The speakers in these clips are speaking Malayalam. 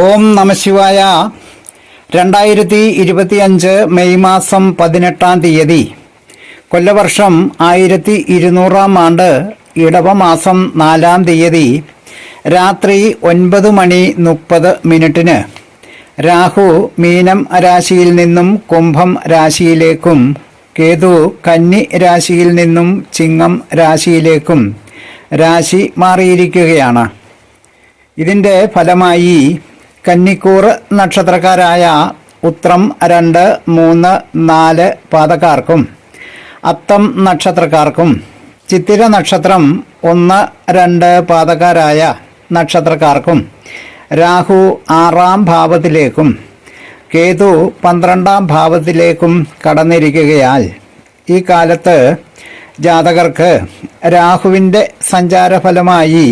ഓം നമഃശിവായ. 2025 മെയ് മാസം 18-ാം തീയതി, കൊല്ലവർഷം 1200-ാം ആണ്ട്, ഇടവമാസം 4-ാം തീയതി രാത്രി 9:30 രാഹു മീനം രാശിയിൽ നിന്നും കുംഭം രാശിയിലേക്കും കേതു കന്നി രാശിയിൽ നിന്നും ചിങ്ങം രാശിയിലേക്കും രാശി മാറിയിരിക്കുകയാണ്. ഇതിൻ്റെ ഫലമായി കന്നിക്കൂർ നക്ഷത്രക്കാരായ ഉത്രം 2, 3, 4 പാദക്കാർക്കും, അത്തം നക്ഷത്രക്കാർക്കും, ചിത്തിര നക്ഷത്രം 1, 2 പാദക്കാരായ നക്ഷത്രക്കാർക്കും രാഹു 6-ാം ഭാവത്തിലേക്കും കേതു 12-ാം ഭാവത്തിലേക്കും കടന്നിരിക്കുകയാൽ ഈ കാലത്ത് ജാതകർക്ക് രാഹുവിൻ്റെ സഞ്ചാരഫലമായി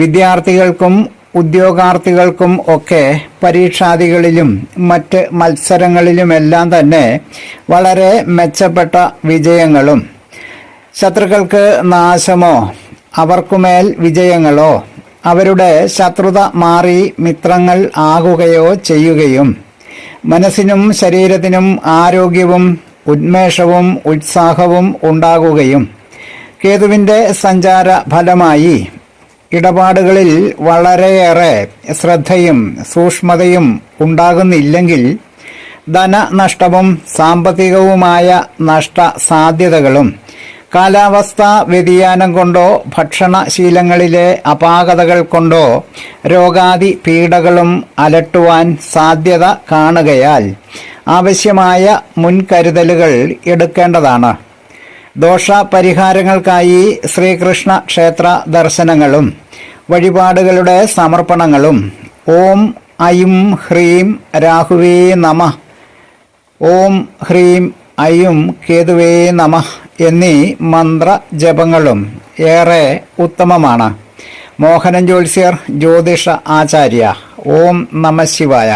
വിദ്യാർത്ഥികൾക്കും ഉദ്യോഗാർത്ഥികൾക്കും ഒക്കെ പരീക്ഷാദികളിലും മറ്റ് മത്സരങ്ങളിലുമെല്ലാം തന്നെ വളരെ മെച്ചപ്പെട്ട വിജയങ്ങളും, ശത്രുക്കൾക്ക് നാശമോ അവർക്കുമേൽ വിജയങ്ങളോ അവരുടെ ശത്രുത മാറി മിത്രങ്ങൾ ആകുകയോ ചെയ്യുകയും, മനസ്സിനും ശരീരത്തിനും ആരോഗ്യവും ഉന്മേഷവും ഉത്സാഹവും ഉണ്ടാകുകയും, കേതുവിൻ്റെ സഞ്ചാര ഫലമായി ഇടപാടുകളിൽ വളരെയേറെ ശ്രദ്ധയും സൂക്ഷ്മതയും ഉണ്ടാകുന്നില്ലെങ്കിൽ ധനനഷ്ടവും സാമ്പത്തികവുമായ നഷ്ടസാധ്യതകളും, കാലാവസ്ഥാ വ്യതിയാനം കൊണ്ടോ ഭക്ഷണശീലങ്ങളിലെ അപാകതകൾ കൊണ്ടോ രോഗാദി പീഡകളും അലട്ടുവാൻ സാധ്യത കാണുകയാൽ ആവശ്യമായ മുൻകരുതലുകൾ എടുക്കേണ്ടതാണ്. ദോഷപരിഹാരങ്ങൾക്കായി ശ്രീകൃഷ്ണ ക്ഷേത്ര ദർശനങ്ങളും വഴിപാടുകളുടെ സമർപ്പണങ്ങളും ഓം ഐം ഹ്രീം രാഹുവേ നമഃ, ഓം ഹ്രീം ഐം കേതുവേ നമഃ എന്നീ മന്ത്രജപങ്ങളും ഏറെ ഉത്തമമാണ്. മോഹനൻ ജ്യോത്സ്യർ, ജ്യോതിഷ ആചാര്യ. ഓം നമഃശിവായ.